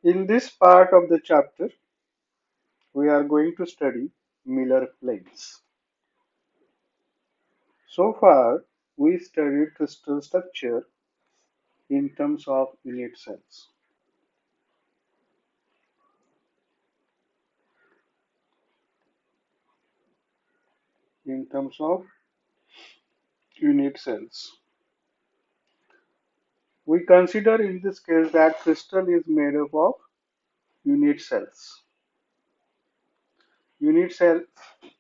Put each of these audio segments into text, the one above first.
In this part of the chapter, we are going to study Miller planes. So far, we studied crystal structure in terms of unit cells. In terms of unit cells, we consider in this case that crystal is made up of unit cells. Unit cell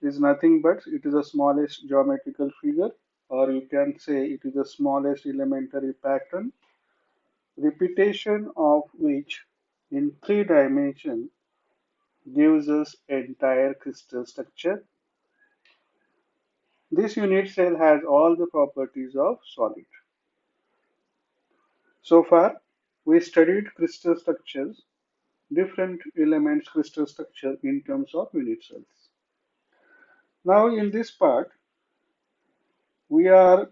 is nothing but it is the smallest geometrical figure, or you can say it is the smallest elementary pattern, repetition of which in three dimensions gives us entire crystal structure. This unit cell has all the properties of solid. So far, we studied crystal structures, different elements crystal structure in terms of unit cells. Now in this part, we are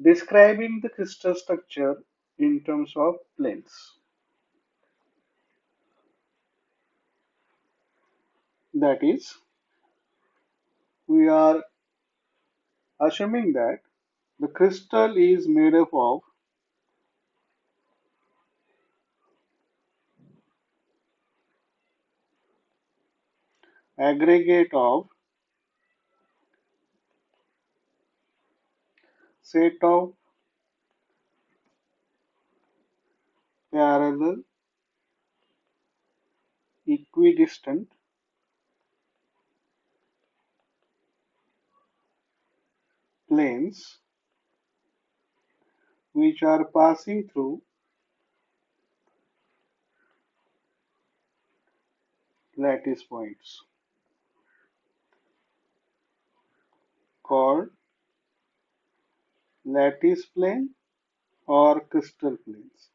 describing the crystal structure in terms of planes. That is, we are assuming that the crystal is made up of aggregate of set of parallel equidistant planes which are passing through lattice points called lattice plane or crystal planes.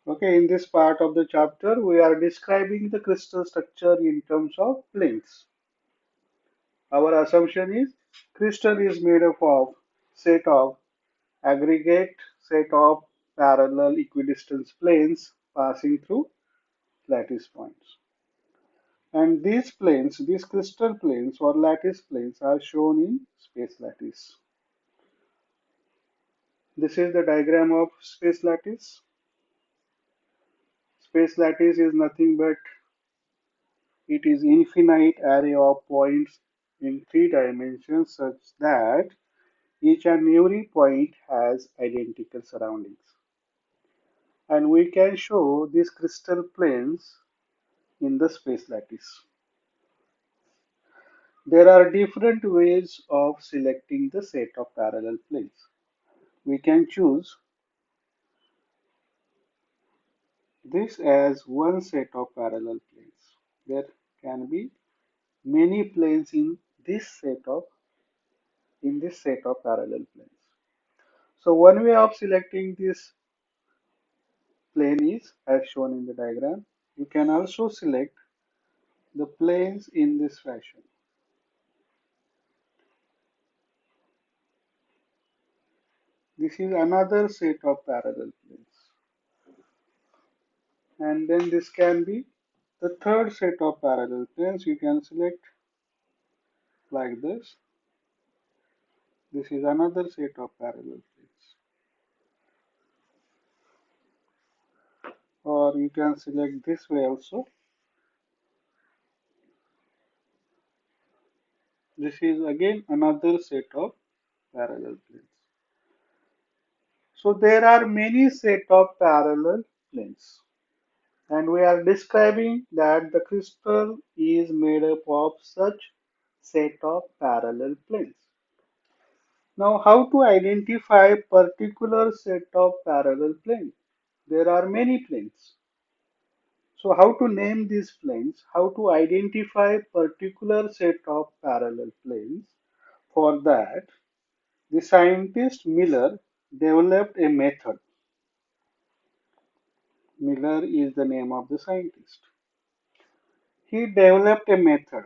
Okay, in this part of the chapter, we are describing the crystal structure in terms of planes. Our assumption is crystal is made up of set of aggregate set of parallel equidistant planes passing through lattice points. And these planes, these crystal planes or lattice planes are shown in space lattice. This is the diagram of space lattice. Space lattice is nothing but it is infinite array of points in three dimensions such that each and every point has identical surroundings. And we can show these crystal planes in the space lattice. There are different ways of selecting the set of parallel planes. We can choose this as one set of parallel planes. There can be many planes in this set of parallel planes. So one way of selecting this plane is as shown in the diagram. You can also select the planes in this fashion. This is another set of parallel planes. And then this can be the third set of parallel planes. You can select like this. This is another set of parallel planes. Or you can select this way also. This is again another set of parallel planes. So there are many set of parallel planes. And we are describing that the crystal is made up of such set of parallel planes. Now, how to identify particular set of parallel planes? There are many planes. So how to name these planes? How to identify particular set of parallel planes? For that, the scientist Miller developed a method. Miller is the name of the scientist. He developed a method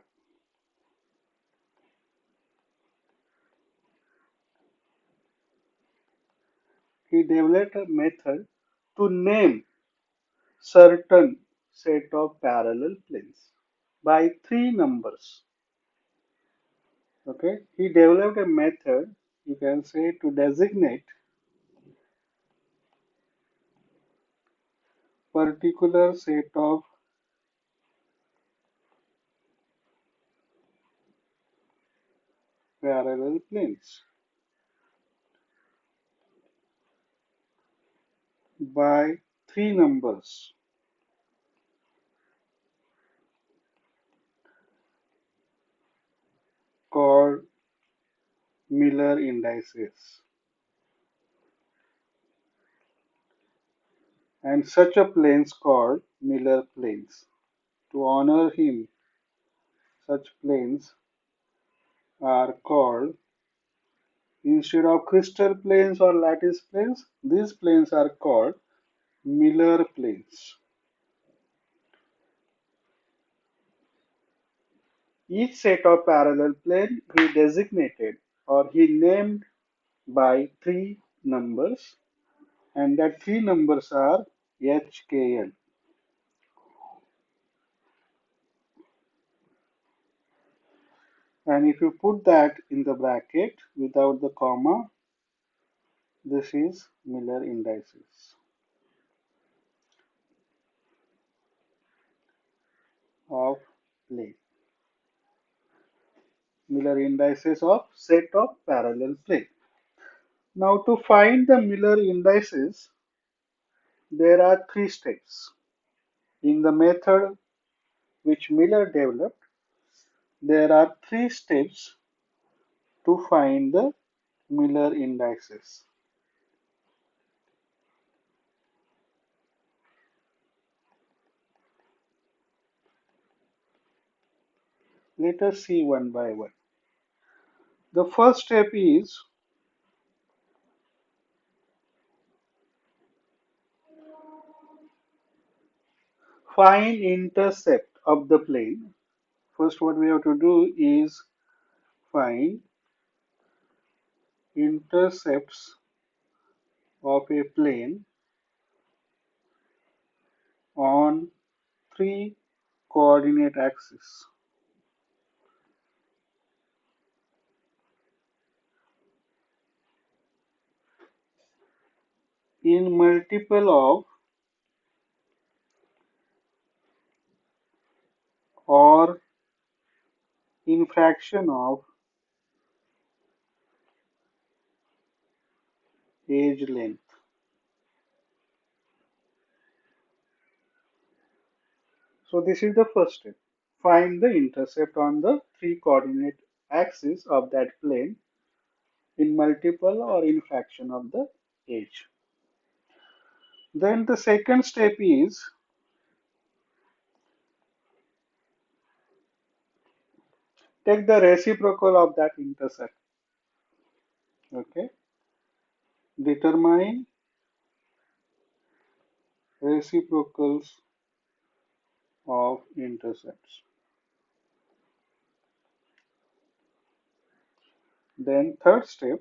he developed a method to name certain set of parallel planes by three numbers. Okay, he developed a method, you can say, to designate particular set of parallel planes by three numbers called Miller indices. And such a planes called Miller planes. To honor him, such planes are called, instead of crystal planes or lattice planes, these planes are called Miller planes. Each set of parallel plane he designated or he named by three numbers, and that three numbers are HKL. And if you put that in the bracket without the comma, this is Miller indices of plane. Miller indices of set of parallel plane. Now to find the Miller indices, there are three steps. In the method which Miller developed, there are three steps to find the Miller indices. Let us see one by one. The first step is find intercept of the plane. First, what we have to do is find intercepts of a plane on three coordinate axes. In multiple of or in fraction of edge length. So this is the first step. Find the intercept on the three coordinate axes of that plane in multiple or in fraction of the edge. Then the second step is take the reciprocal of that intercept. Okay, determine reciprocals of intercepts. Then third step,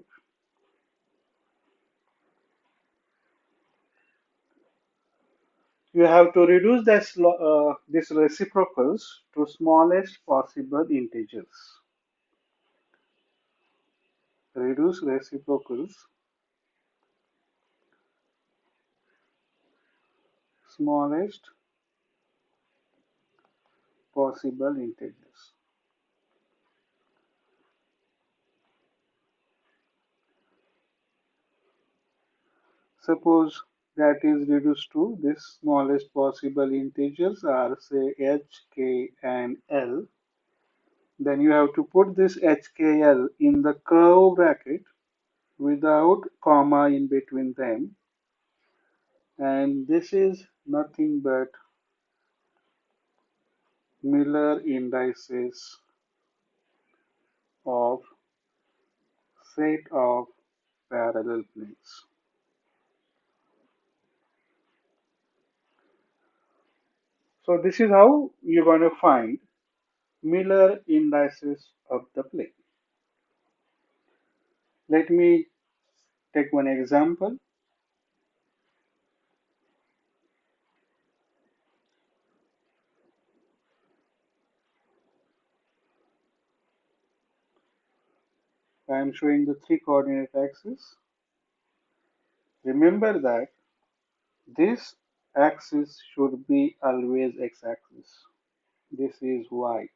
you have to reduce this reciprocals to smallest possible integers. Reduce reciprocals smallest possible integers. Suppose that is reduced to this smallest possible integers are say h, k and l. Then you have to put this HKL in the curve bracket without comma in between them, and this is nothing but Miller indices of set of parallel planes. So this is how you're going to find Miller indices of the plane. Let me take one example. I am showing the three coordinate axis. Remember that this axis should be always x-axis. This is y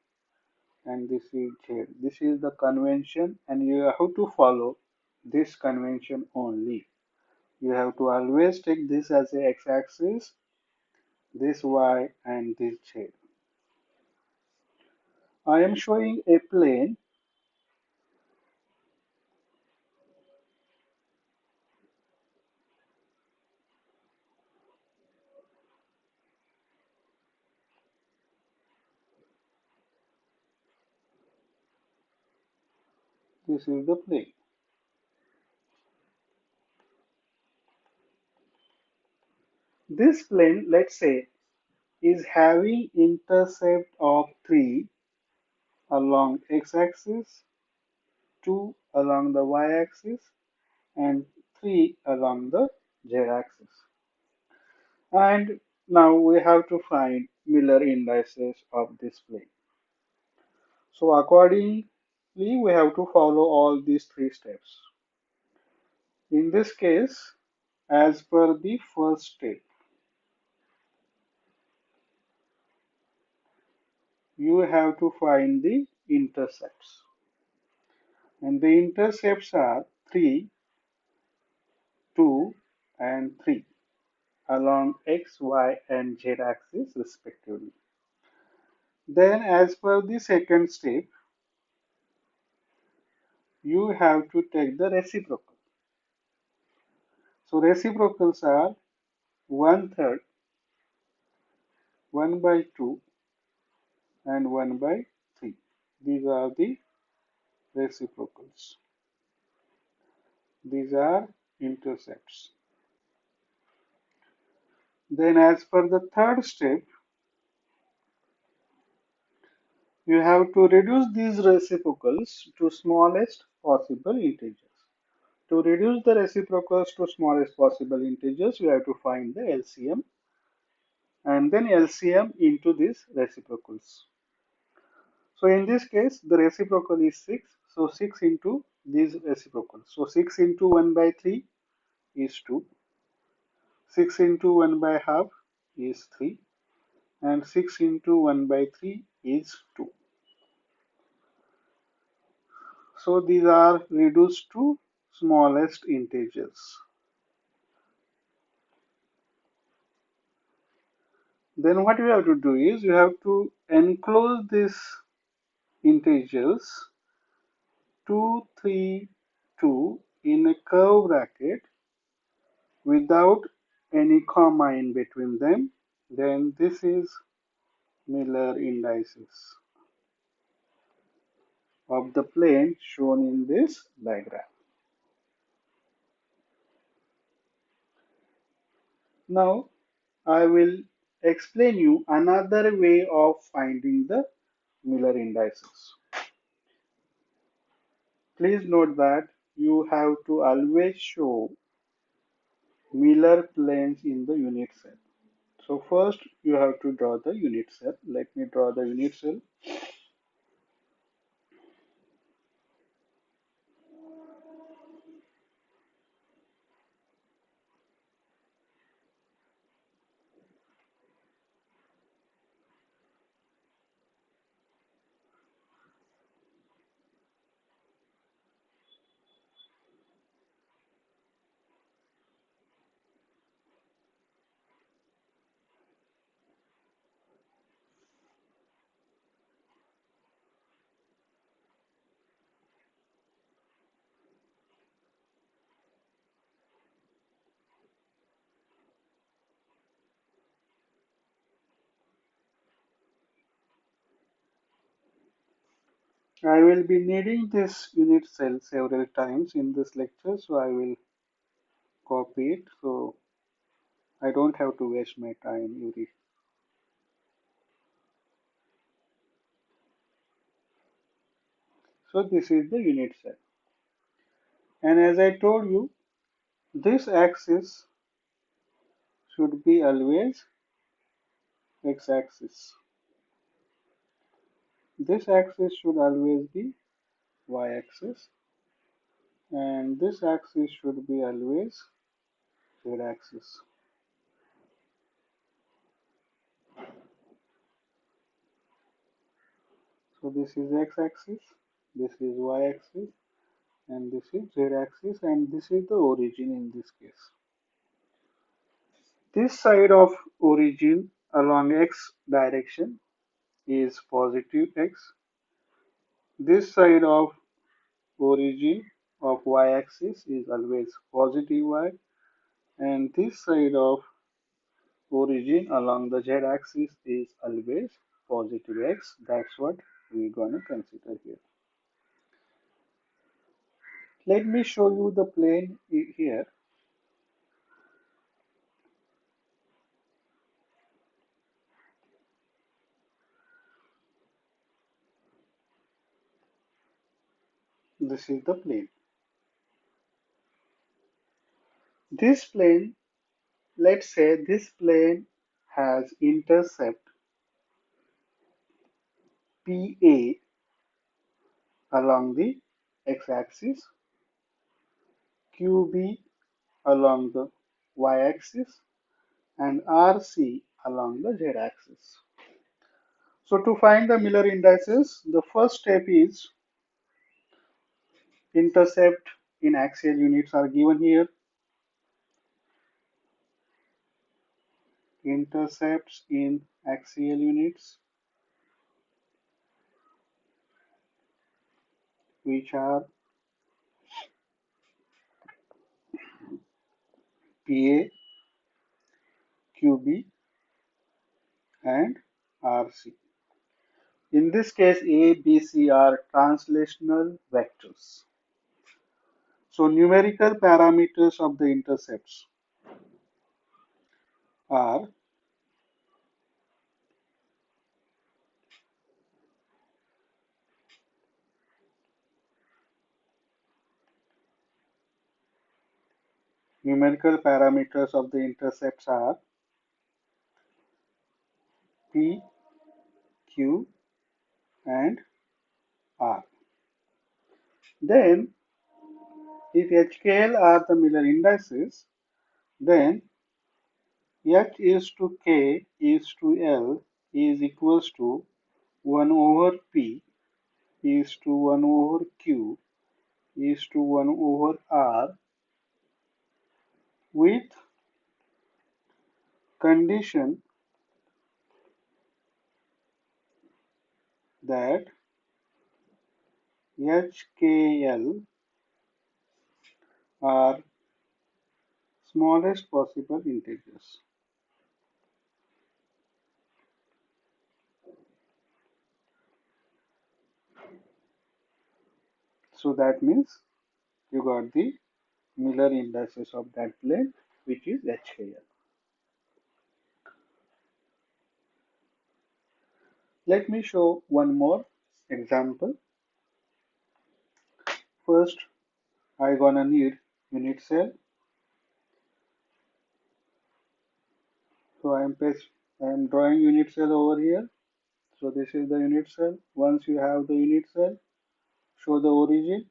and this is z. This is the convention and you have to follow this convention only. You have to always take this as a x-axis, this y and this z. I am showing a plane. This is the plane. This plane, let's say, is having intercept of 3 along x-axis, 2 along the y-axis, and 3 along the z-axis. And now we have to find Miller indices of this plane. So accordingly, we have to follow all these three steps. In this case, as per the first step, you have to find the intercepts. And the intercepts are 3, 2, and 3 along x, y, and z axis respectively. Then, as per the second step, you have to take the reciprocal. So, reciprocals are 1/3, 1 by 2, and 1 by 3. These are the reciprocals. These are intercepts. Then, as per the third step, you have to reduce these reciprocals to smallest possible integers. To reduce the reciprocals to smallest possible integers, you have to find the LCM and then LCM into these reciprocals. So in this case, the reciprocal is 6. So 6 into these reciprocals. So 6 into 1 by 3 is 2. 6 into 1 by half is 3. And 6 into 1 by 3 is 2. So these are reduced to smallest integers. Then what you have to do is you have to enclose these integers 2, 3, 2 in a curve bracket without any comma in between them. Then this is Miller indices of the plane shown in this diagram. Now I will explain you another way of finding the Miller indices. Please note that you have to always show Miller planes in the unit cell. So first you have to draw the unit cell. Let me draw the unit cell. I will be needing this unit cell several times in this lecture, so I will copy it so I don't have to waste my time, Yuri. So this is the unit cell. And as I told you, this axis should be always x-axis. This axis should always be y-axis. and this axis should be always Z axis. So this is X axis, this is Y axis, and this is Z axis, and this is the origin in this case. This side of origin along X direction is positive X. This side of origin of Y axis is always positive Y, and this side of origin along the Z axis is always positive X. That's what we're going to consider here. Let me show you the plane here. This is the plane. This plane, let's say this plane has intercept PA along the x-axis, QB along the y-axis, and RC along the z-axis. So to find the Miller indices, the first step is intercept in axial units are given here. Intercepts in axial units, which are PA, QB, and RC. In this case, A, B, C are translational vectors. So numerical parameters of the intercepts are numerical parameters of the intercepts are P, Q, and R. Then, if HKL are the Miller indices, then H is to K is to L is equals to 1 over P is to 1 over Q is to 1 over R with condition that HKL are smallest possible integers. So that means you got the Miller indices of that plane, which is HKL. Let me show one more example. First, I gonna need unit cell. So I am drawing unit cell over here. So this is the unit cell. Once you have the unit cell, show the origin.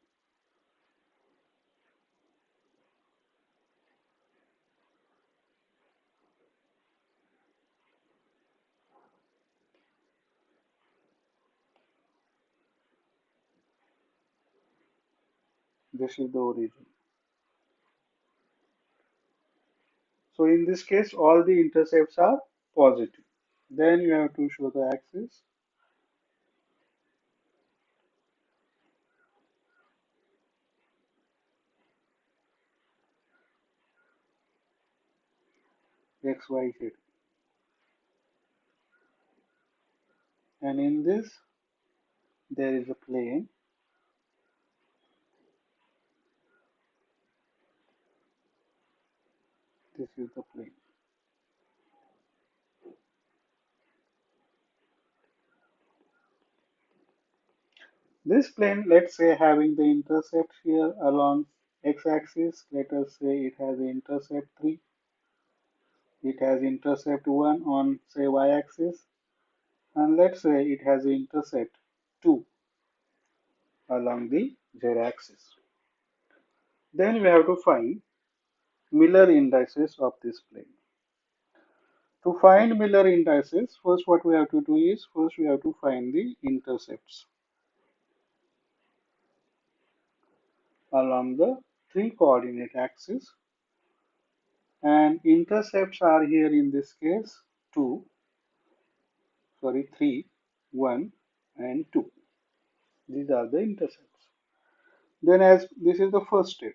This is the origin. So in this case, all the intercepts are positive. Then you have to show the axis. X, Y, Z. And in this, there is a plane. This is the plane. This plane, let's say, having the intercept here along x-axis, let us say it has intercept 3, it has intercept 1 on, say, y-axis, and let's say it has intercept 2 along the z-axis. Then we have to find Miller indices of this plane. To find Miller indices, first what we have to do is first we have to find the intercepts along the three coordinate axis, and intercepts are here in this case 2, sorry 3, 1 and 2. These are the intercepts. Then as this is the first step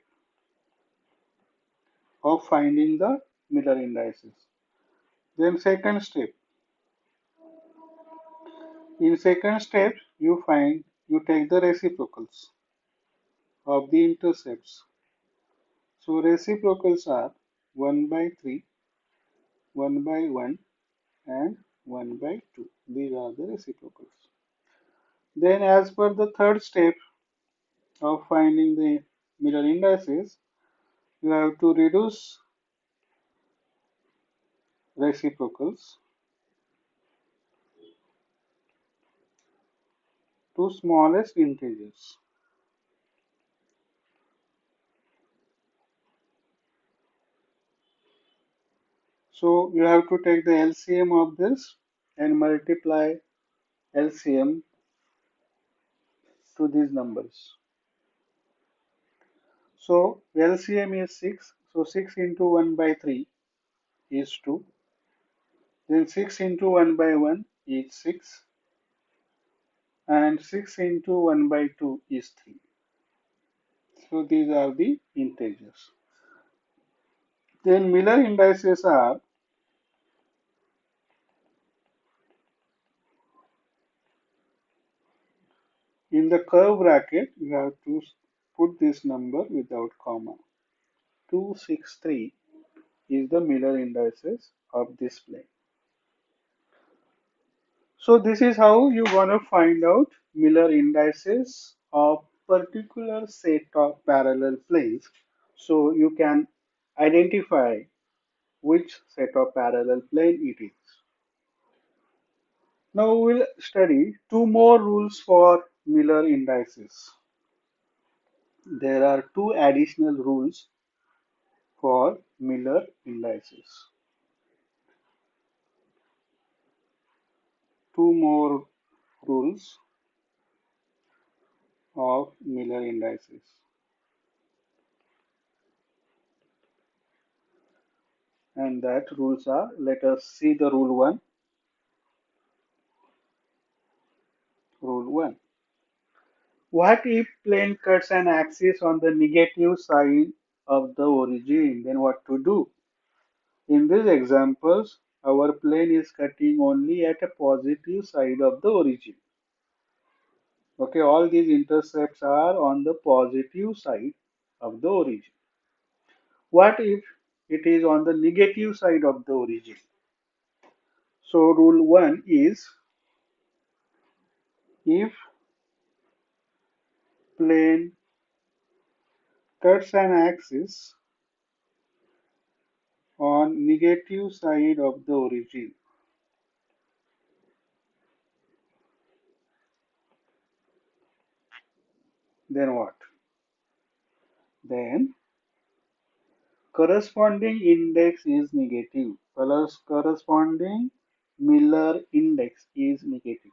of finding the Miller indices. Then second step. In second step you take the reciprocals of the intercepts. So reciprocals are 1 by 3, 1 by 1 and 1 by 2. These are the reciprocals. Then as per the third step of finding the Miller indices, you have to reduce reciprocals to smallest integers. So you have to take the LCM of this and multiply LCM to these numbers. So LCM is 6. So 6 into 1 by 3 is 2. Then 6 into 1 by 1 is 6. And 6 into 1 by 2 is 3. So these are the integers. Then Miller indices are in the curve bracket, you have to put this number without comma. 263 is the Miller indices of this plane. So this is how you gonna find out Miller indices of particular set of parallel planes. So you can identify which set of parallel plane it is. Now we'll study two more rules for Miller indices. There are two additional rules for Miller indices. Two more rules of Miller indices. And that rules are, let us see the rule 1. Rule 1. What if plane cuts an axis on the negative side of the origin? Then what to do? In these examples, our plane is cutting only at a positive side of the origin. Okay, all these intercepts are on the positive side of the origin. What if it is on the negative side of the origin? So rule 1 is if plane cuts an axis on negative side of the origin, then what? Then corresponding index is negative, plus corresponding Miller index is negative.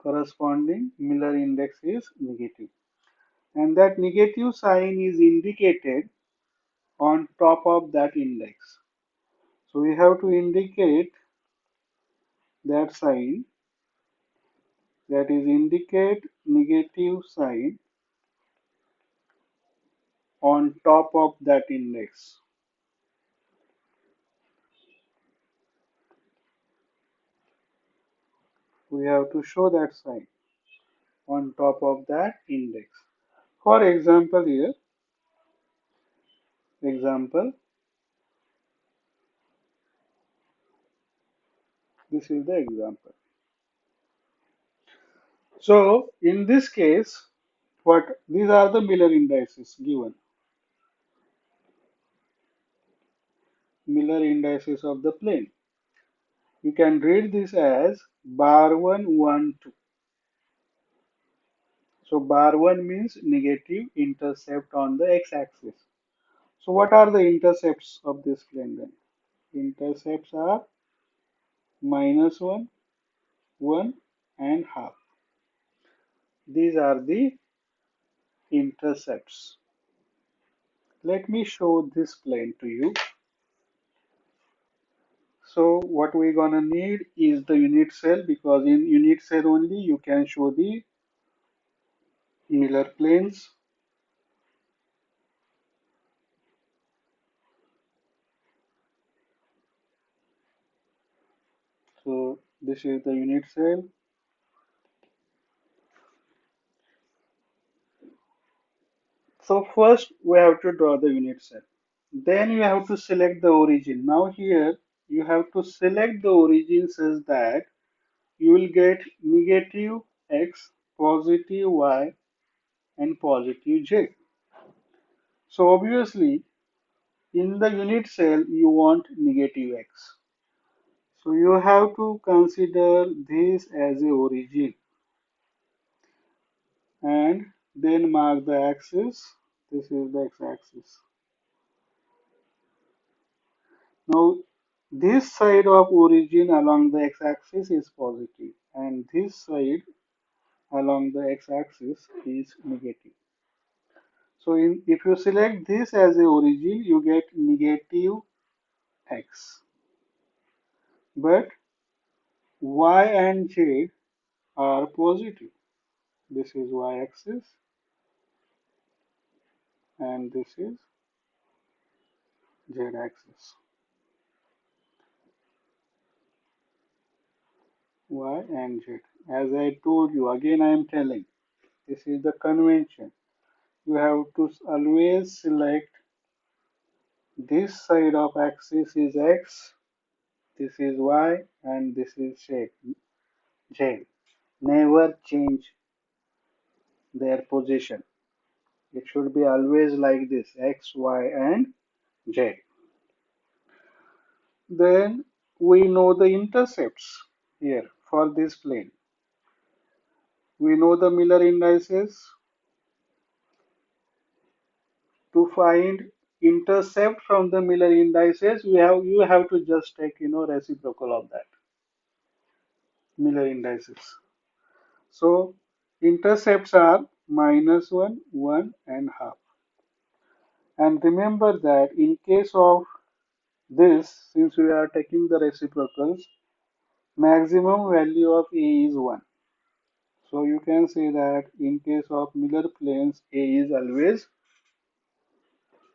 Corresponding Miller index is negative. And that negative sign is indicated on top of that index. So we have to indicate that sign, that is indicate negative sign on top of that index. We have to show that sign on top of that index. For example here, example, this is the example. So in this case, what these are the Miller indices given. Miller indices of the plane. You can read this as bar 1, 1, 2. So bar 1 means negative intercept on the x-axis. So what are the intercepts of this plane then? Intercepts are minus 1, 1 and half. These are the intercepts. Let me show this plane to you. So what we're gonna need is the unit cell, because in unit cell only you can show the Miller planes. So this is the unit cell. So first we have to draw the unit cell. Then you have to select the origin. Now here you have to select the origin such that you will get negative x, positive y and positive z. So obviously in the unit cell you want negative x. So you have to consider this as a origin and then mark the axis. This is the x-axis. Now this side of origin along the x-axis is positive and this side along the x-axis is negative. So if you select this as a origin, you get negative x. But y and z are positive. This is y-axis and this is z-axis. Y and z. As I told you, again I am telling, this is the convention. You have to always select this side of axis is x, this is y, and this is z. Z. Never change their position. It should be always like this, x, y, and z. Then we know the intercepts here for this plane. We know the Miller indices. To find intercept from the Miller indices, you have to just take reciprocal of that Miller indices. So intercepts are minus 1, 1 and half. And remember that in case of this, since we are taking the reciprocals, maximum value of A is 1. So you can say that in case of Miller planes, A is always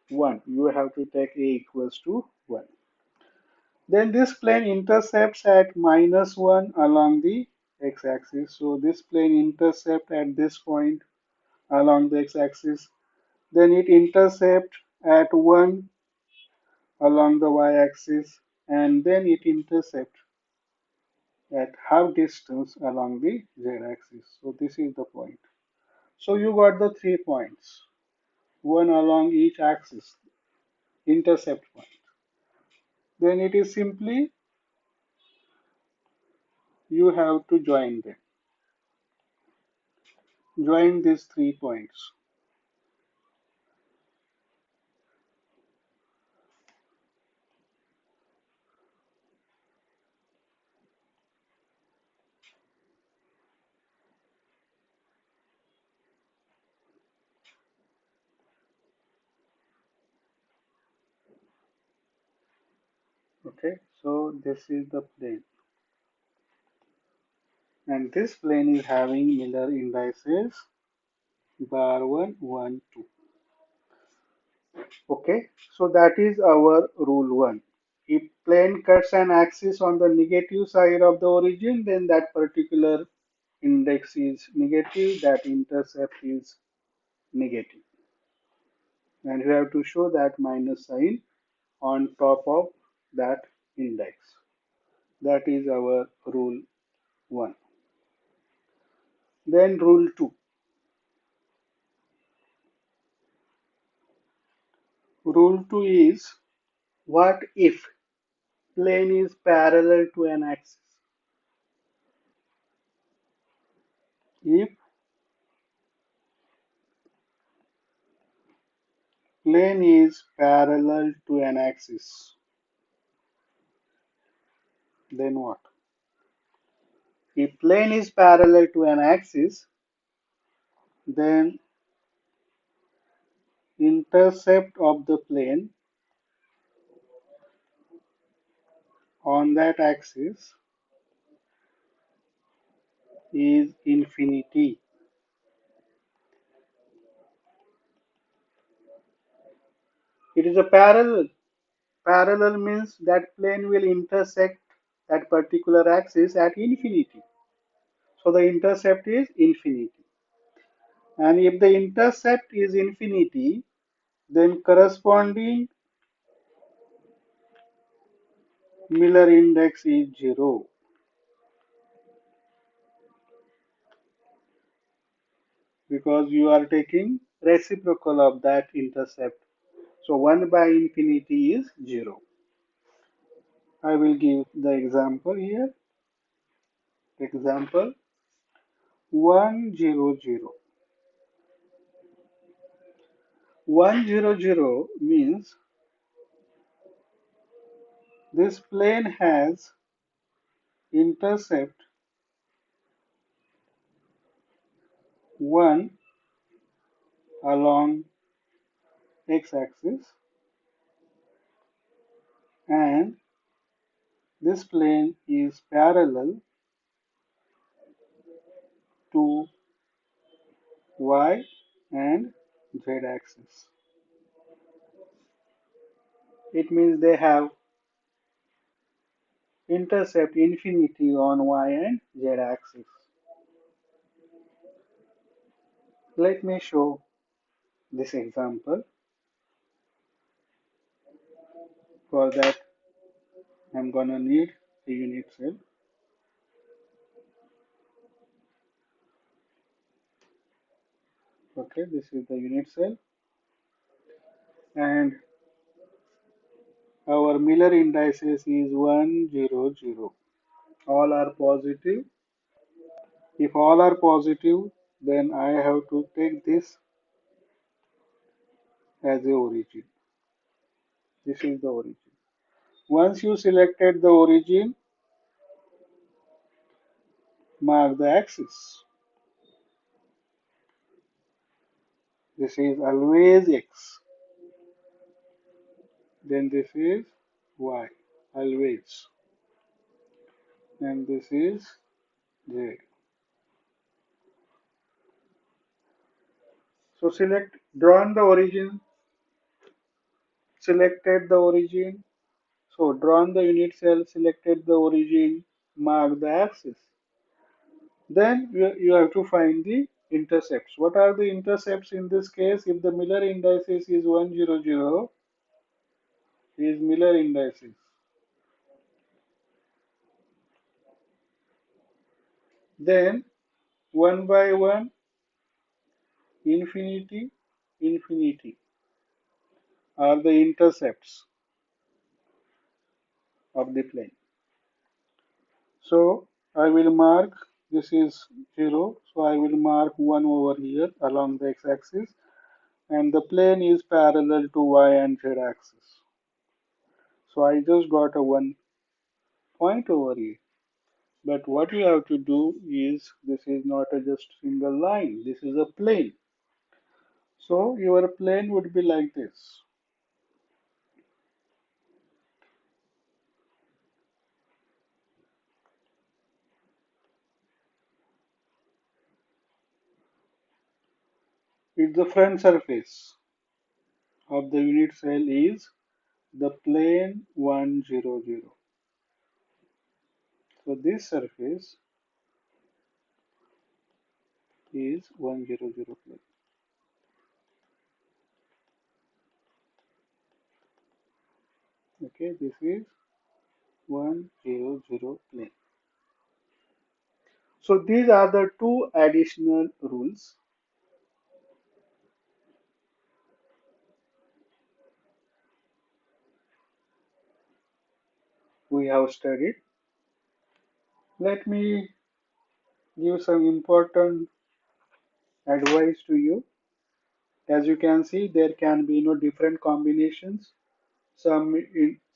1. You have to take A equals to 1. Then this plane intercepts at minus 1 along the x-axis. So this plane intercepts at this point along the x-axis. Then it intercepts at 1 along the y-axis. And then it intercepts at half distance along the z-axis. So this is the point. So you got the 3 points, one along each axis, intercept point. Then it is simply you have to join them. Join these 3 points. Okay, so this is the plane. And this plane is having Miller indices bar 1, 1, 2. Okay, so that is our rule 1. If plane cuts an axis on the negative side of the origin, then that particular index is negative, that intercept is negative. And you have to show that minus sign on top of that index. That is our rule 1. Then rule 2. Rule 2 is What if plane is parallel to an axis? If plane is parallel to an axis, then what? If plane is parallel to an axis, then intercept of the plane on that axis is infinity. It is a parallel. Parallel means that plane will intersect that particular axis at infinity. So the intercept is infinity. And if the intercept is infinity, then corresponding Miller index is 0 because you are taking reciprocal of that intercept. So 1 by infinity is 0. I will give the example here. Example 100. 100 means this plane has intercept 1 along x-axis and this plane is parallel to y and z axis. It means they have intercept infinity on y and z axis. Let me show this example. For that, I'm gonna need a unit cell. Okay, this is the unit cell, and our Miller indices is 100. All are positive. If all are positive, then I have to take this as a origin. This is the origin. Once you selected the origin, mark the axis. This is always x. Then this is y, always. And this is z. So select, drawn the origin, selected the origin. So drawn the unit cell, selected the origin, mark the axis. Then you have to find the intercepts. What are the intercepts in this case? If the Miller indices is 100, is Miller indices. Then 1 by 1, infinity, infinity are the intercepts of the plane. So I will mark this is 0. So I will mark 1 over here along the x-axis and the plane is parallel to y and z axis. So I just got a 1 point over here. But what you have to do is this is not a just single line. This is a plane. So your plane would be like this. If the front surface of the unit cell is the plane 100. So this surface is 100 plane. Okay, this is 100 plane. So these are the two additional rules. we have studied. Let me give some important advice to you. As you can see, there can be no different combinations. Some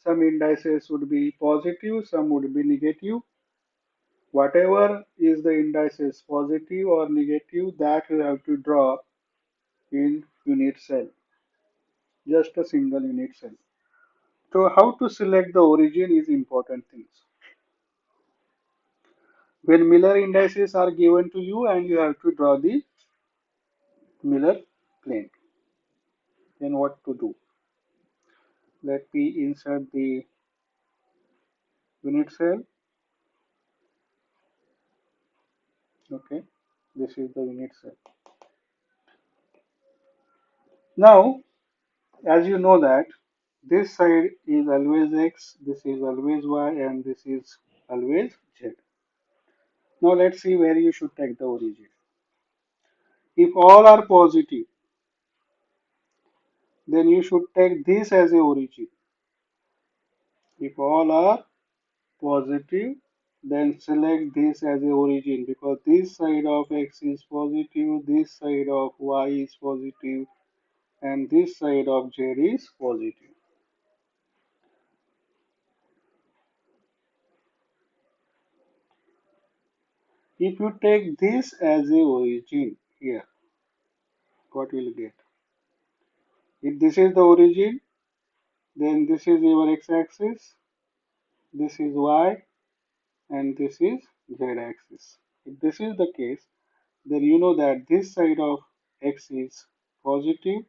indices would be positive, some would be negative. Whatever is the indices positive or negative, that you have to draw in unit cell, just a single unit cell. So how to select the origin is important things. When Miller indices are given to you and you have to draw the Miller plane, then what to do? Let me insert the unit cell. Okay, this is the unit cell. Now, as you know that this side is always x, this is always y, and this is always z. Now let's see where you should take the origin. If all are positive, then you should take this as a origin. If all are positive, then select this as a origin because this side of x is positive, this side of y is positive, and this side of z is positive. If you take this as a origin here, what will you get? If this is the origin, then this is your x-axis, this is y, and this is z-axis. If this is the case, then you know that this side of x is positive,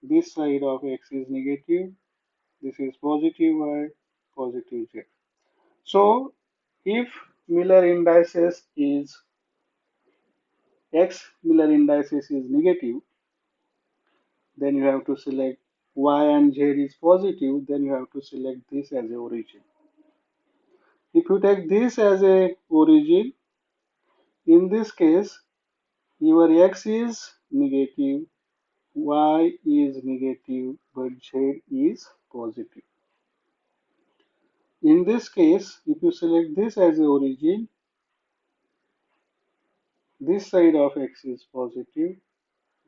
this side of x is negative, this is positive y, positive z. So if Miller indices is x Miller indices is negative, then you have to select y and z is positive, then you have to select this as a origin. If you take this as a origin, in this case, your x is negative, y is negative, but z is positive. In this case, if you select this as a origin, this side of x is positive,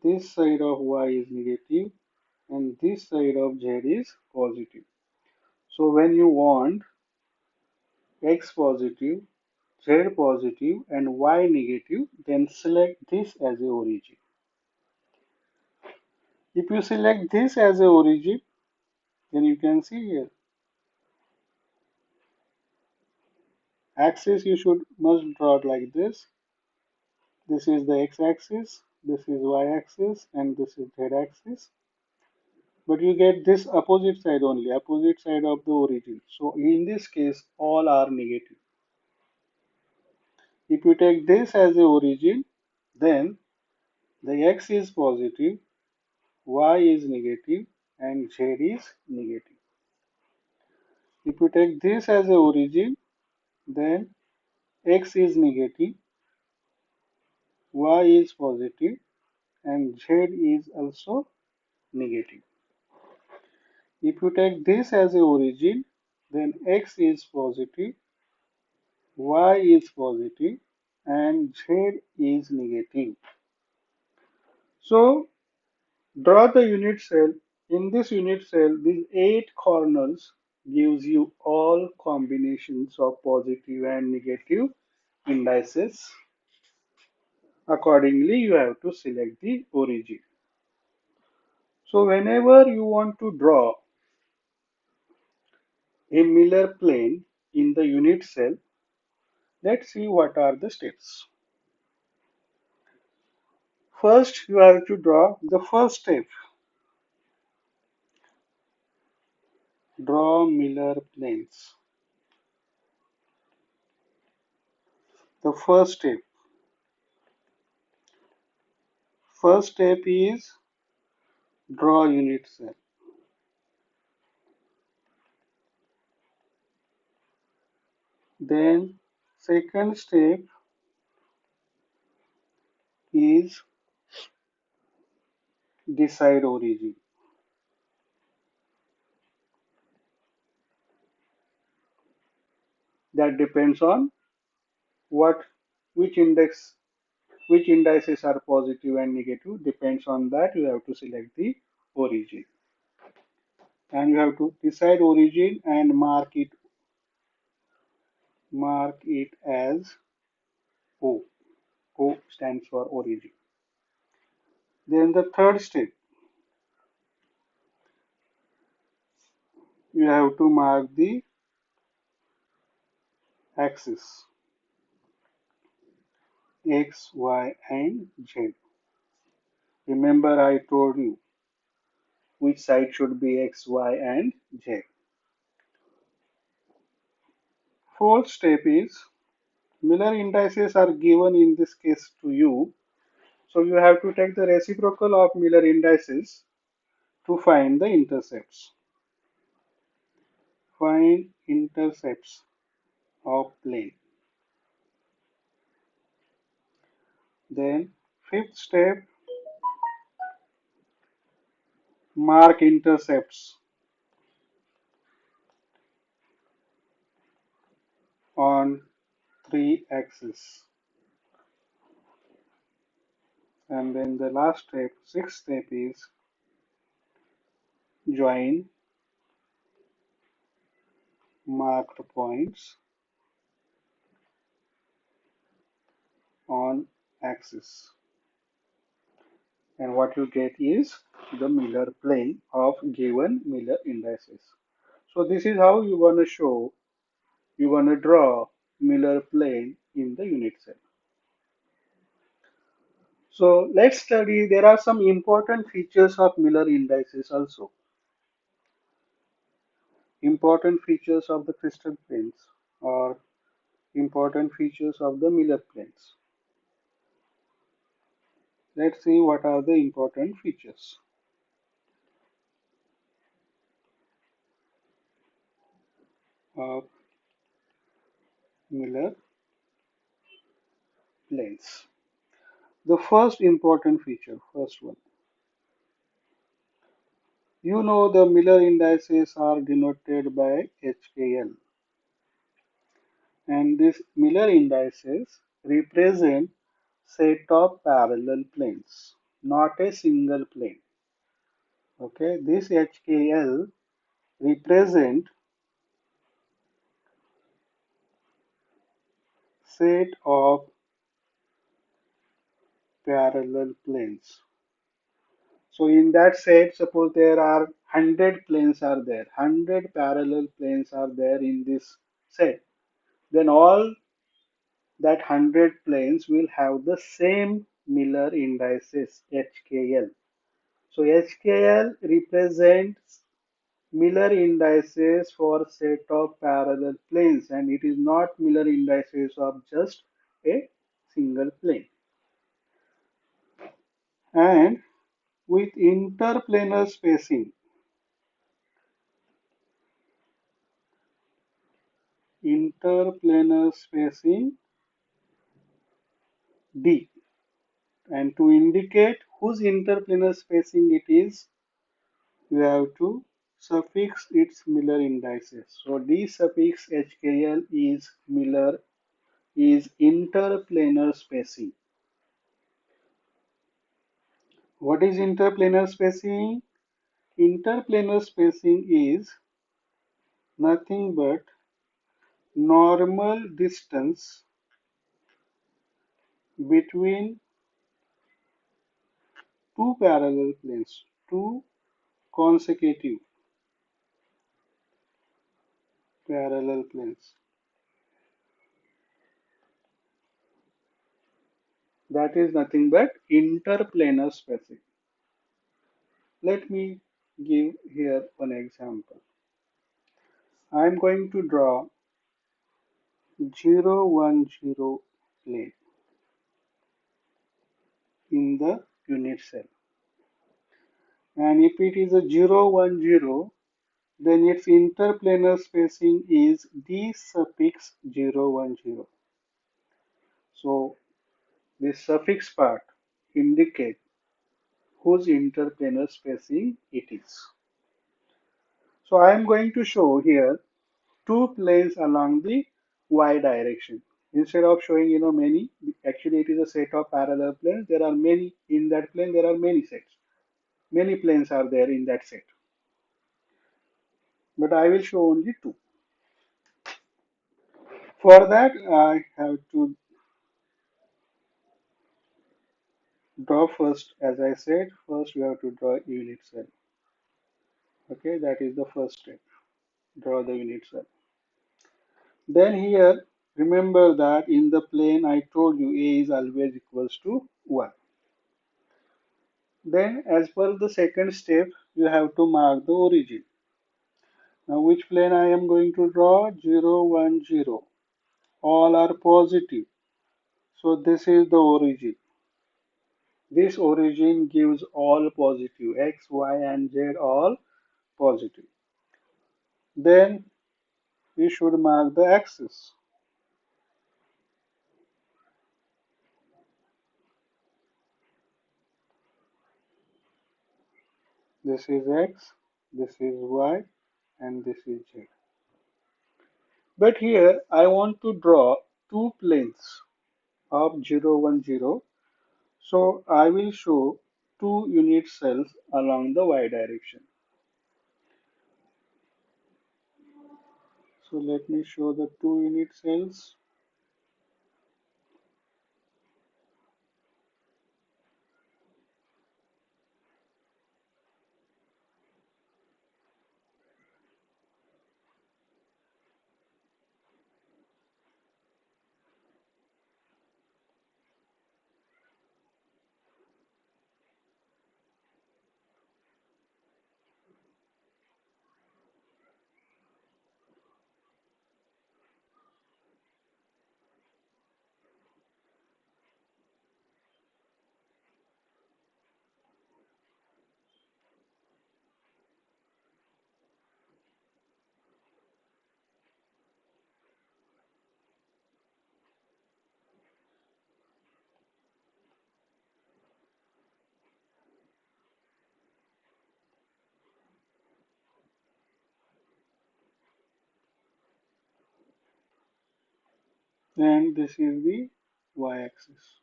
this side of y is negative, and this side of z is positive. So when you want x positive, z positive, and y negative, then select this as a origin. If you select this as a origin, then you can see here, axis you should must draw it like this. This is the x-axis, this is y-axis, and this is z-axis. But you get this opposite side only, opposite side of the origin. So in this case, all are negative. If you take this as a origin, then the x is positive, y is negative, and z is negative. If you take this as a origin, then x is negative, y is positive, and z is also negative. If you take this as a origin, then x is positive, y is positive, and z is negative. So draw the unit cell. In this unit cell, these 8 corners gives you all combinations of positive and negative indices. Accordingly, you have to select the origin. So whenever you want to draw a Miller plane in the unit cell, let's see what are the steps. First, you have to draw the first step. Draw Miller planes. The first step. First step is draw unit cell. Then second step is decide origin. That depends on what which index which indices are positive and negative. Depends on that, you have to select the origin, and you have to decide origin and mark it as O. O stands for origin. Then the third step, you have to mark the axis X, Y, and Z. Remember, I told you which side should be X, Y, and Z. Fourth step is Miller indices are given in this case to you. So you have to take the reciprocal of Miller indices to find the intercepts. Find intercepts of plane. Then fifth step, mark intercepts on three axes. And then the last step, sixth step is join marked points on axis. And what you get is the Miller plane of given Miller indices. So this is how you want to draw Miller plane in the unit cell. So let's study, there are some important features of Miller indices also. Important features of the crystal planes or important features of the Miller planes. Let's see what are the important features of Miller planes. The first important feature, first one. You know the Miller indices are denoted by HKL, and these Miller indices represent set of parallel planes, not a single plane. Okay, this HKL represent set of parallel planes. So in that set, suppose there are 100 planes are there, 100 parallel planes are there in this set, then all that 100 planes will have the same Miller indices HKL. So HKL represents Miller indices for set of parallel planes, and it is not Miller indices of just a single plane. And with interplanar spacing D, and to indicate whose interplanar spacing it is, you have to suffix its Miller indices. So D suffix HKL is Miller is interplanar spacing. What is interplanar spacing? Interplanar spacing is nothing but normal distance between two parallel planes, two consecutive parallel planes. That is nothing but interplanar spacing. Let me give here one example. I am going to draw 0, 1, 0 plane in the unit cell. And if it is a 0, 1, 0, then its interplanar spacing is D suffix 0, 1, 0. So this suffix part indicate whose interplanar spacing it is. So I am going to show here two planes along the y direction. Instead of showing many, actually it is a set of parallel planes. There are many in that plane. There are many sets. Many planes are there in that set. But I will show only two. For that, I have to draw first. As I said, first we have to draw unit cell. Okay, that is the first step. Draw the unit cell. Then here, remember that in the plane I told you A is always equals to 1. Then as per the second step, you have to mark the origin. Now which plane I am going to draw? 0, 1, 0. All are positive. So this is the origin. This origin gives all positive. X, Y and Z all positive. Then we should mark the axis. This is X, this is Y and this is Z. But here I want to draw two planes of 0, 1, 0. So I will show two unit cells along the y direction. So let me show the two unit cells. And this is the y-axis.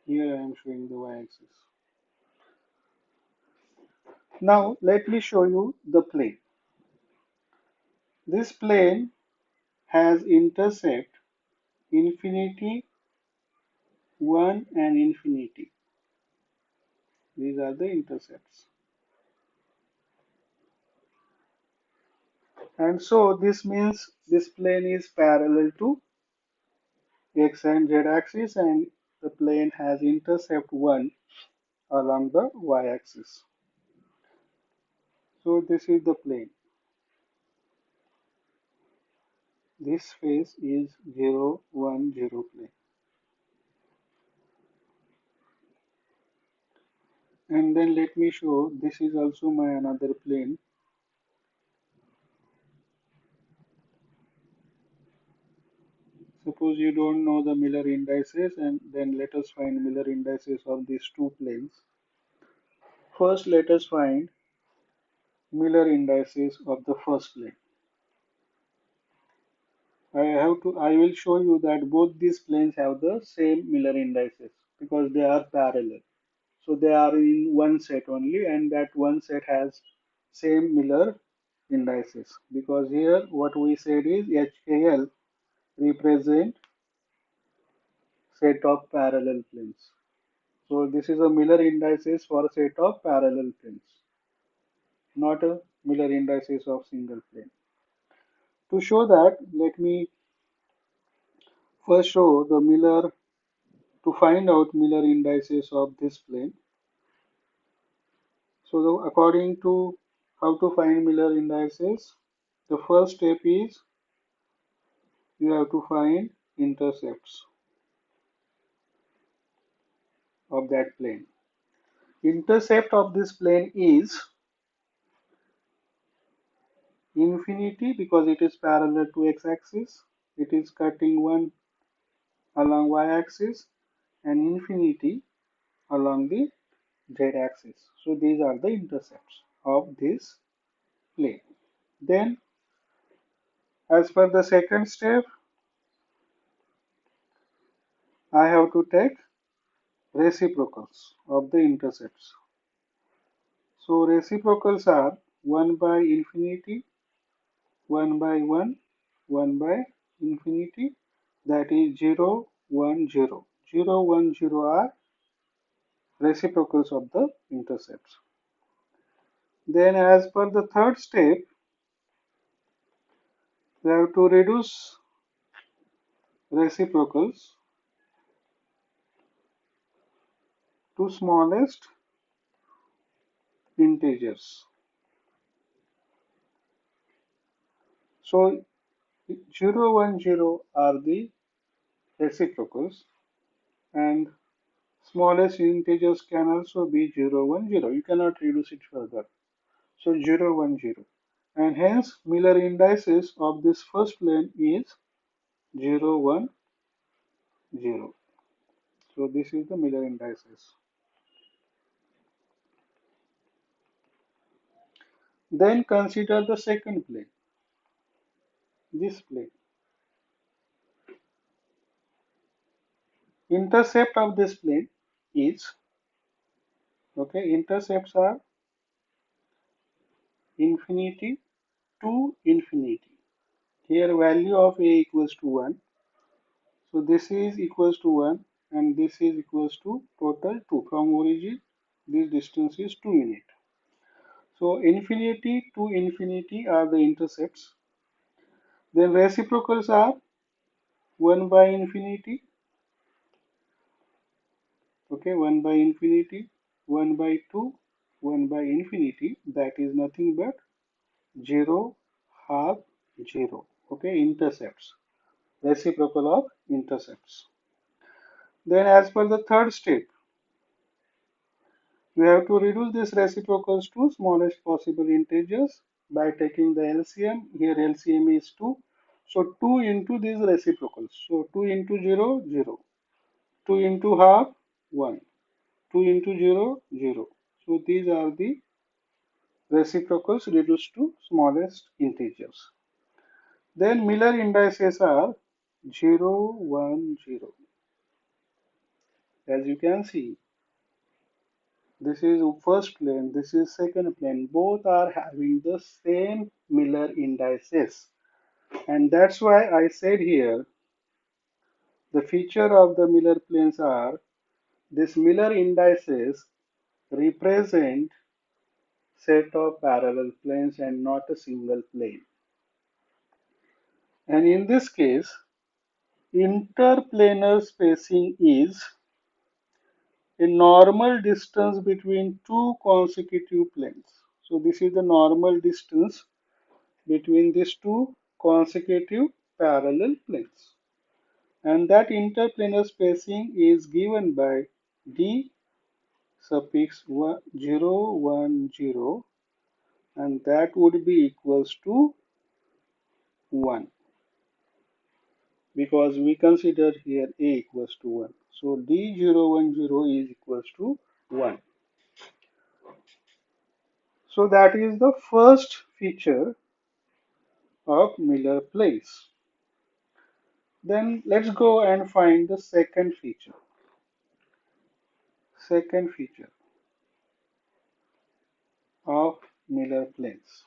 Here I am showing the y-axis. Now let me show you the plane. This plane has intercept infinity, 1 and infinity. These are the intercepts. And so this means this plane is parallel to x and z axis and the plane has intercept 1 along the y-axis. So this is the plane. This face is 0, 1, 0 plane. And then let me show this is also my another plane. Suppose you don't know the Miller indices and then let us find Miller indices of these two planes. First let us find Miller indices of the first plane. I will show you that both these planes have the same Miller indices because they are parallel. So they are in one set only and that one set has same Miller indices because here what we said is HKL represent set of parallel planes. So this is a Miller indices for a set of parallel planes, not a Miller indices of single plane. To show that, let me first show the Miller to find out Miller indices of this plane. So according to how to find Miller indices, the first step is you have to find intercepts of that plane. Intercept of this plane is infinity because it is parallel to x-axis. It is cutting 1 along y-axis and infinity along the z-axis. So these are the intercepts of this plane. Then As per the second step, I have to take reciprocals of the intercepts. So reciprocals are 1 by infinity, 1 by 1, 1 by infinity, that is 0, 1, 0. 0, 1, 0 are reciprocals of the intercepts. Then as per the third step, we have to reduce reciprocals to smallest integers. So 0, 1, 0 are the reciprocals, and smallest integers can also be 0, 1, 0. You cannot reduce it further. So 0, 1, 0. And hence Miller indices of this first plane is 0, 1, 0. So this is the Miller indices. Then consider the second plane, this plane. Intercept of this plane is, okay, intercepts are infinity to infinity. Here value of a equals to 1. So this is equals to 1 and this is equals to total 2. From origin, this distance is 2 unit. So infinity to infinity are the intercepts. Then reciprocals are 1 by infinity, okay, 1 by infinity, 1 by 2, 1 by infinity, that is nothing but 0, half, 0, okay, intercepts, reciprocal of intercepts. Then as per the third step, we have to reduce this reciprocals to smallest possible integers by taking the LCM. Here LCM is 2. So 2 into these reciprocals. So 2 into 0, 0. 2 into half, 1. 2 into 0, 0. So these are the reciprocals reduced to smallest integers. Then Miller indices are 0, 1, 0. As you can see, this is first plane, this is second plane. Both are having the same Miller indices. And that's why I said here the feature of the Miller planes are this Miller indices represent set of parallel planes and not a single plane. And in this case, interplanar spacing is a normal distance between two consecutive planes. So this is the normal distance between these two consecutive parallel planes. And that interplanar spacing is given by d suffix 0, 1, 0, and that would be equals to 1 because we consider here a equals to 1. So d010 is equals to 1. So that is the first feature of Miller planes. Then let's go and find the second feature. Second feature of Miller planes.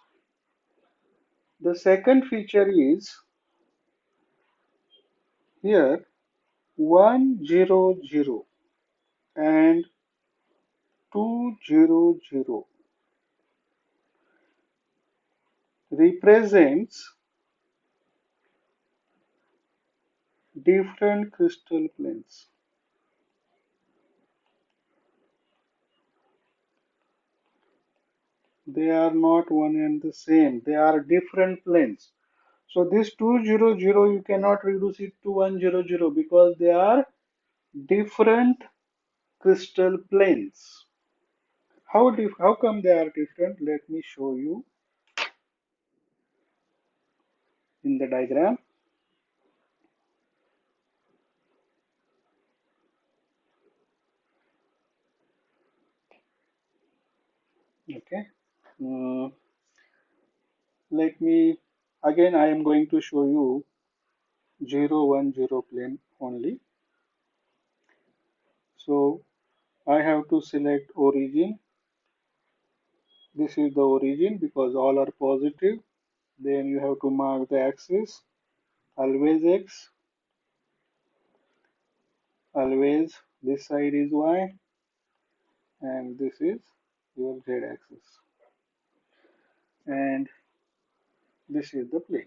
The second feature is here 100 and 200 represents different crystal planes. They are not one and the same. They are different planes. So this 200 you cannot reduce it to 100 because they are different crystal planes. How come they are different? Let me show you in the diagram. Okay. Let me. Again, I am going to show you 0, 1, 0 plane only. So I have to select origin. This is the origin because all are positive. Then you have to mark the axis, always x, always this side is y, and this is your z axis. And this is the plane.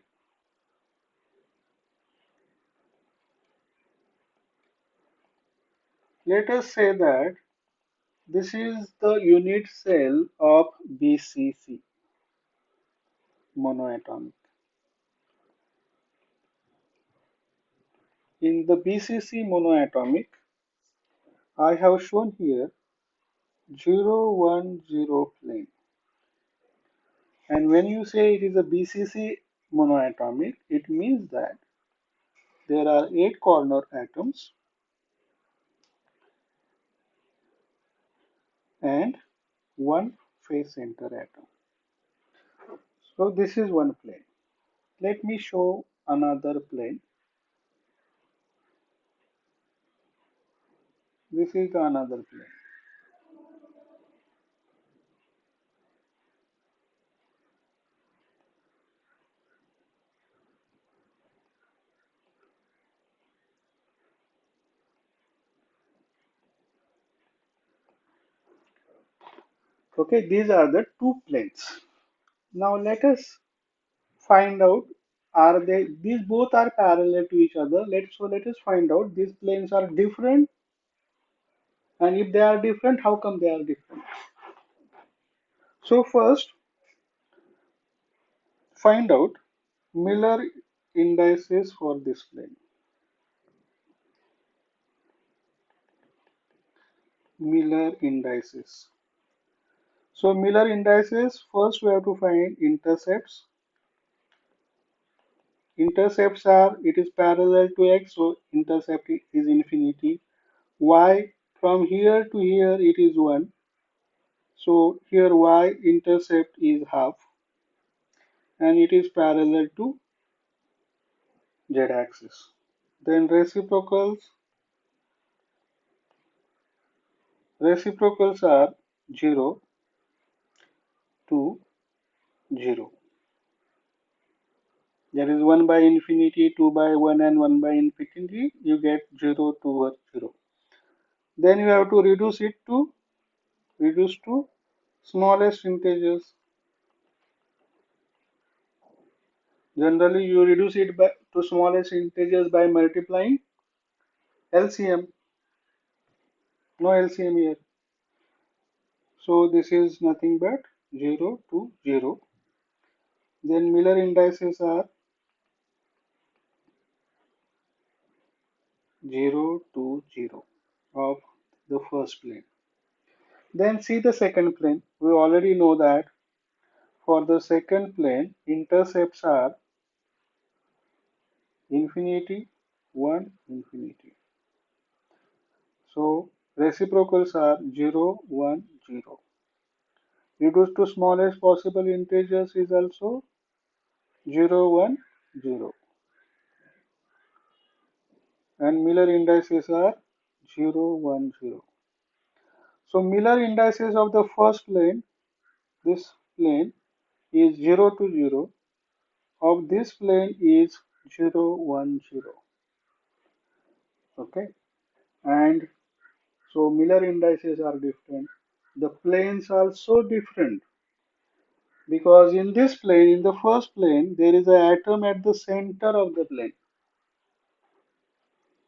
Let us say that this is the unit cell of BCC, monoatomic. In the BCC monoatomic, I have shown here 0, 1, 0 plane. And when you say it is a BCC monoatomic, it means that there are 8 corner atoms and 1 face center atom. So this is one plane. Let me show another plane. This is another plane. Okay, these are the two planes. Now let us find out, are they, these both are parallel to each other. Let us find out these planes are different, and if they are different, how come they are different? So first, find out Miller indices for this plane. Miller indices. So Miller indices, first we have to find intercepts. Intercepts are, it is parallel to x, so intercept is infinity. Y, from here to here it is 1. So here y intercept is half, and it is parallel to z axis. Then reciprocals are 0 to 0. There is 1 by infinity, 2 by 1, and 1 by infinity. You get 0 to 0. Then you have to reduce to smallest integers. Generally, you reduce it by to smallest integers by multiplying LCM. No LCM here. So this is nothing but 0 to 0. Then Miller indices are 0 to 0 of the first plane. Then see the second plane. We already know that for the second plane, intercepts are infinity, 1, infinity. So reciprocals are 0, 1, 0. Reduced to smallest possible integers is also 0, 1, 0. And Miller indices are 0, 1, 0. So Miller indices of the first plane, this plane is 0 to 0. Of this plane is 0, 1, 0. Okay. And so Miller indices are different. The planes are so different because in this plane, in the first plane, there is an atom at the center of the plane.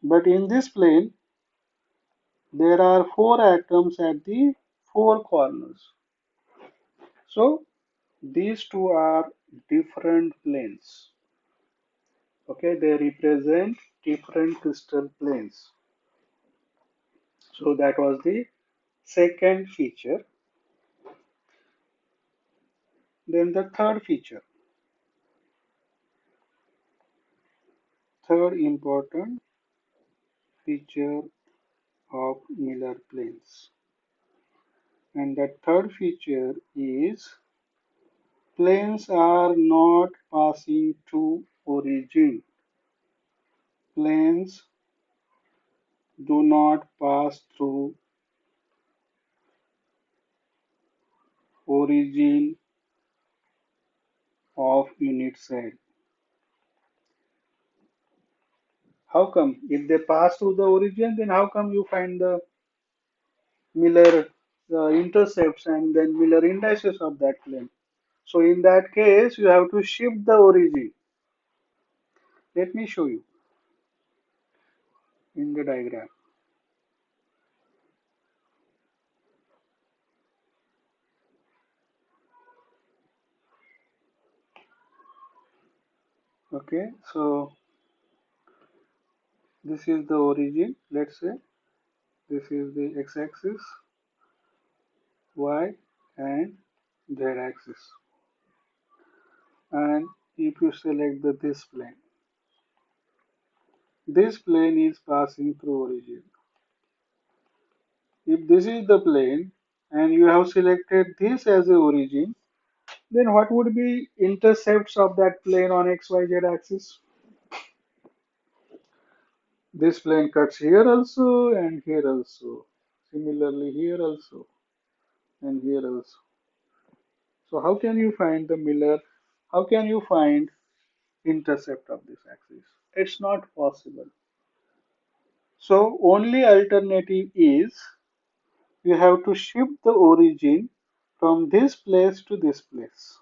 But in this plane, there are 4 atoms at the 4 corners. So these two are different planes. Okay, they represent different crystal planes. So that was the second feature. Then the third feature, third important feature of Miller planes. And the third feature is Planes are not passing through origin. Planes do not pass through origin of unit cell. How come? If they pass through the origin, then how come you find the Miller intercepts and then Miller indices of that plane? So in that case, you have to shift the origin. Let me show you in the diagram. Okay, so this is the origin. Let's say this is the x-axis, y, and z-axis. And if you select this plane is passing through origin. If this is the plane and you have selected this as the origin, then what would be intercepts of that plane on xyz axis? This plane cuts here also and here also. Similarly here also and here also. So how can you find the Miller? How can you find intercept of this axis? It's not possible. So only alternative is you have to shift the origin from this place to this place.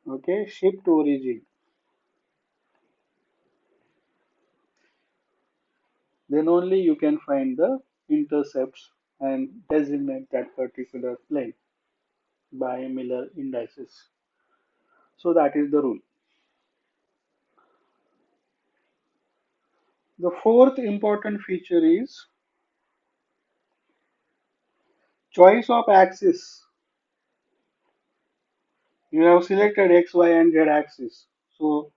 Okay, shift origin. Then only you can find the intercepts and designate that particular plane by Miller indices. So that is the rule. The fourth important feature is choice of axis. You have selected x, y, and z axis. So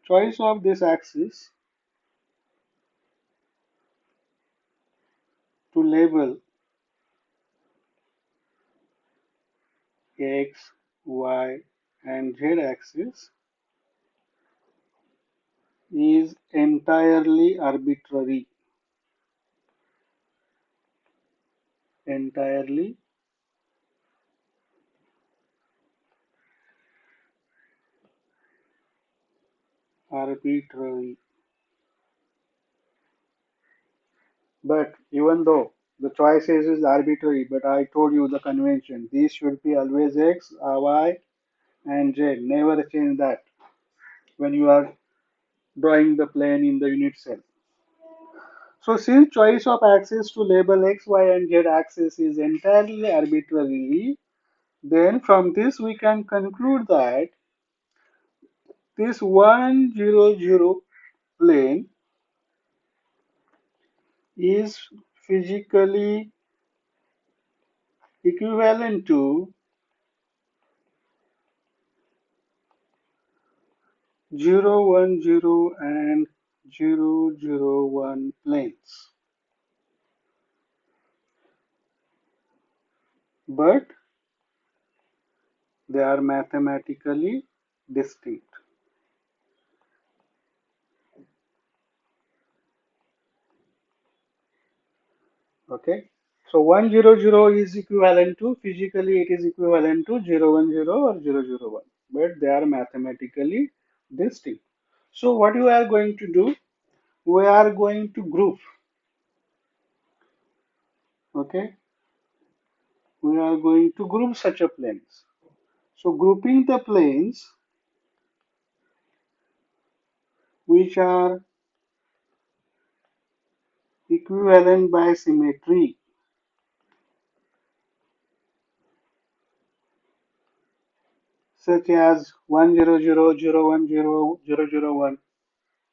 choice of this axis to label x, y, and z axis is entirely arbitrary. Entirely arbitrary. But even though the choices is arbitrary, but I told you the convention. These should be always x, y, and z. Never change that when you are drawing the plane in the unit cell. So since choice of axis to label x, y, and z axis is entirely arbitrary, then from this we can conclude that this 100 plane is physically equivalent to 010 and 001 planes. But they are mathematically distinct. Okay. So 100 is equivalent to, physically it is equivalent to 010 or 001, but they are mathematically distinct. So what you are going to do, we are going to group. Okay, we are going to group such a planes. So grouping the planes which are equivalent by symmetry, such as 100, 010, 001,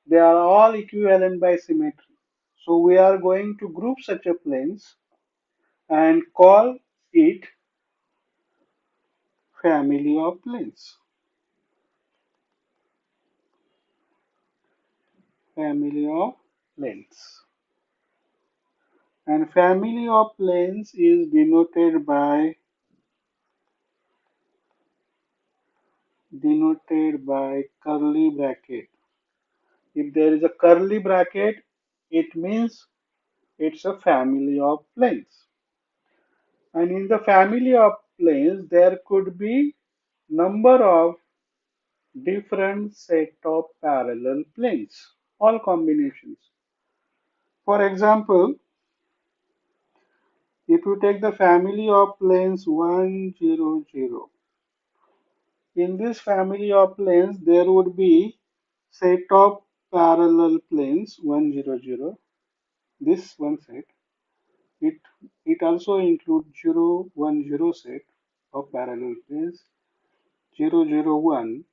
they are all equivalent by symmetry. So we are going to group such a planes and call it family of planes. Family of planes. And family of planes is denoted by denoted by curly bracket. If there is a curly bracket, it means it's a family of planes. And in the family of planes, there could be number of different set of parallel planes, all combinations. For example, if you take the family of planes 1, 0, 0, in this family of planes, there would be set of parallel planes 1, 0, 0, this one set. It, it also includes 0, 1, 0 set of parallel planes, 0, 0, 1,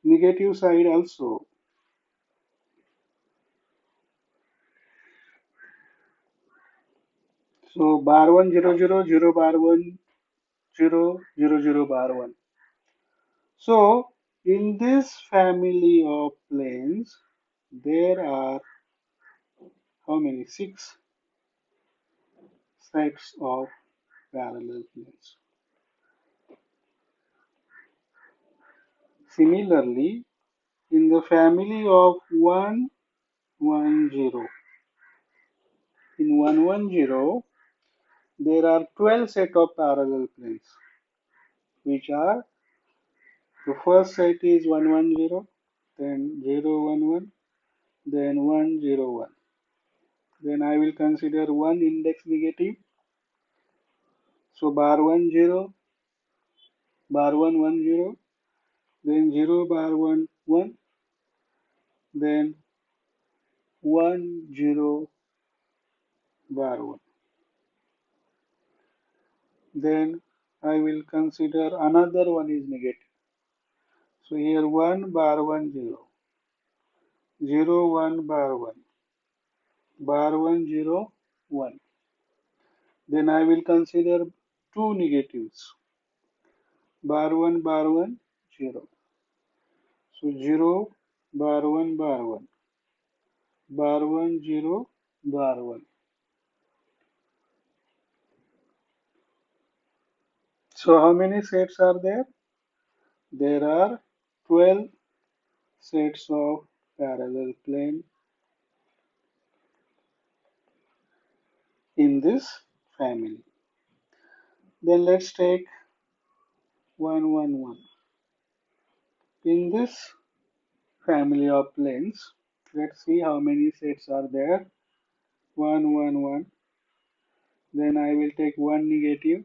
negative side also. So bar 1, 0, 0, 0 bar 1, 0, 0, 0 bar 1. So in this family of planes, there are how many? Six sets of parallel planes. Similarly, in the family of 1, 1, 0, in 1, 1, 0, there are 12 set of parallel planes, which are the first set is 1, 1, 0, then 0, 1, 1, then 1, 0, 1. Then I will consider one index negative. So bar 1, 0, bar 1, 1, 0, then 0 bar 1, 1, then 1, 0 bar 1. Then I will consider another one is negative. So here 1 bar 1, 0, 0, 1 bar 1, bar 1, 0, 1. Then I will consider two negatives, bar 1, 0. So 0, bar 1, bar 1, bar 1, 0, bar 1. So how many sets are there? There are 12 sets of parallel plane in this family. Then let's take 1, 1, 1. In this family of planes, let's see how many sets are there. 1, 1, 1. Then I will take one negative,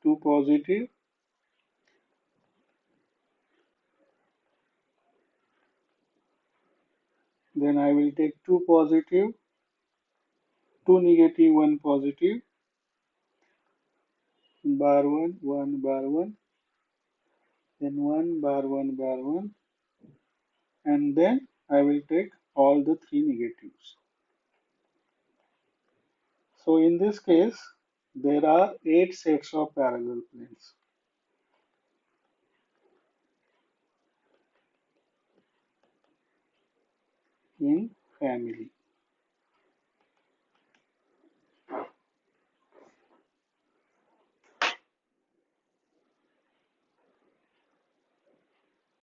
two positive. Then I will take two positive, two negative, one positive. Bar 1, 1 bar 1. Then 1 bar 1 bar 1. And then I will take all the three negatives. So in this case, there are 8 sets of parallel planes in family.